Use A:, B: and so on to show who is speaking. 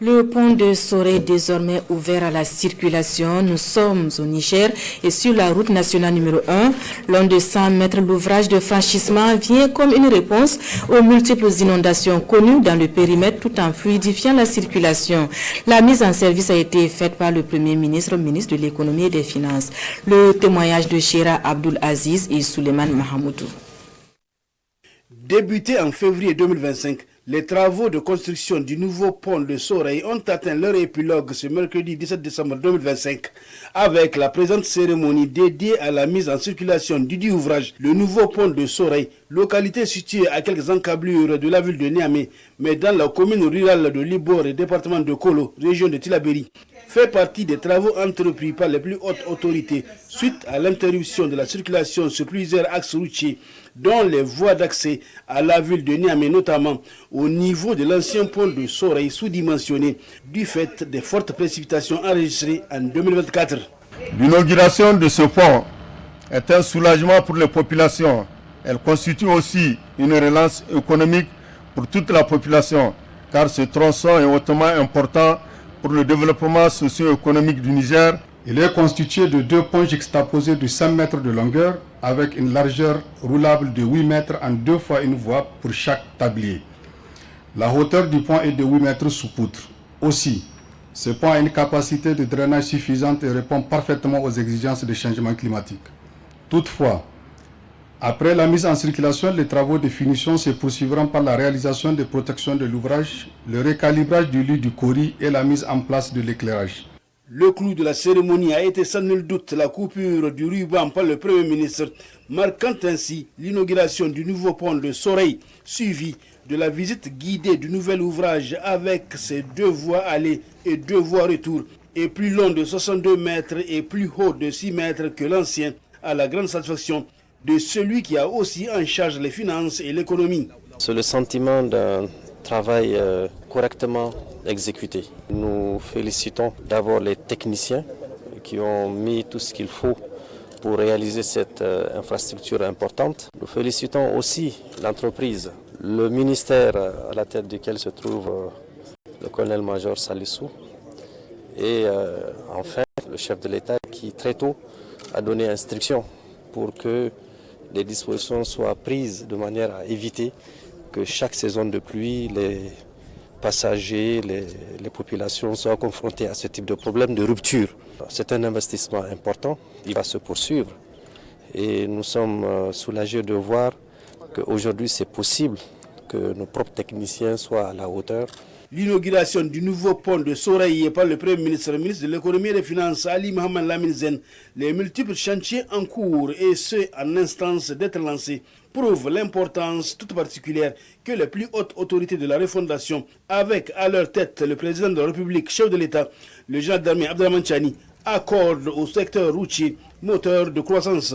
A: Le pont de Sorey est désormais ouvert à la circulation. Nous sommes au Niger et sur la route nationale numéro 1. Long de 100 mètres, l'ouvrage de franchissement vient comme une réponse aux multiples inondations connues dans le périmètre tout en fluidifiant la circulation. La mise en service a été faite par le Premier ministre, ministre de l'Économie et des Finances. Le témoignage de Chera Abdul Aziz et Souleymane Mahamoudou.
B: Débutés en février 2025, les travaux de construction du nouveau pont de Sorey ont atteint leur épilogue ce mercredi 17 décembre 2025 avec la présente cérémonie dédiée à la mise en circulation du dit ouvrage. Le nouveau pont de Sorey, localité située à quelques encablures de la ville de Niamey, mais dans la commune rurale de Libor et département de Kolo, région de Tillabéri, fait partie des travaux entrepris par les plus hautes autorités suite à l'interruption de la circulation sur plusieurs axes routiers, dont les voies d'accès à la ville de Niamey, notamment au niveau de l'ancien pont de Sorey sous-dimensionné du fait des fortes précipitations enregistrées en 2024.
C: L'inauguration de ce pont est un soulagement pour les populations. Elle constitue aussi une relance économique pour toute la population, car ce tronçon est hautement important pour le développement socio-économique du Niger.
D: Il est constitué de deux ponts juxtaposés de 100 mètres de longueur avec une largeur roulable de 8 mètres en 2 fois une voie pour chaque tablier. La hauteur du pont est de 8 mètres sous poutre. Aussi, ce pont a une capacité de drainage suffisante et répond parfaitement aux exigences des changements climatiques. Toutefois, après la mise en circulation, les travaux de finition se poursuivront par la réalisation des protections de l'ouvrage, le recalibrage du lit du Cori et la mise en place de l'éclairage.
B: Le clou de la cérémonie a été sans nul doute la coupure du ruban par le Premier ministre, marquant ainsi l'inauguration du nouveau pont de Sorey, suivi de la visite guidée du nouvel ouvrage avec ses 2 voies aller et 2 voies retour, et plus long de 62 mètres et plus haut de 6 mètres que l'ancien, à la grande satisfaction de celui qui a aussi en charge les finances et l'économie.
E: C'est le sentiment d'un travail correctement exécuté. Nous félicitons d'abord les techniciens qui ont mis tout ce qu'il faut pour réaliser cette infrastructure importante. Nous félicitons aussi l'entreprise, le ministère à la tête duquel se trouve le colonel-major Salissou et enfin le chef de l'État qui très tôt a donné instruction pour que les dispositions soient prises de manière à éviter que chaque saison de pluie, les passagers, les populations soient confrontés à ce type de problème de rupture. C'est un investissement important, il va se poursuivre et nous sommes soulagés de voir qu'aujourd'hui c'est possible que nos propres techniciens soient à la hauteur.
B: L'inauguration du nouveau pont de Sorey par le Premier ministre, le ministre de l'Économie et des Finances, Ali Mohamed Lamine Zen, les multiples chantiers en cours et ceux en instance d'être lancés prouvent l'importance toute particulière que les plus hautes autorités de la refondation, avec à leur tête le président de la République, chef de l'État, le général d'armée Abdrahmane Chani, accordent au secteur routier moteur de croissance.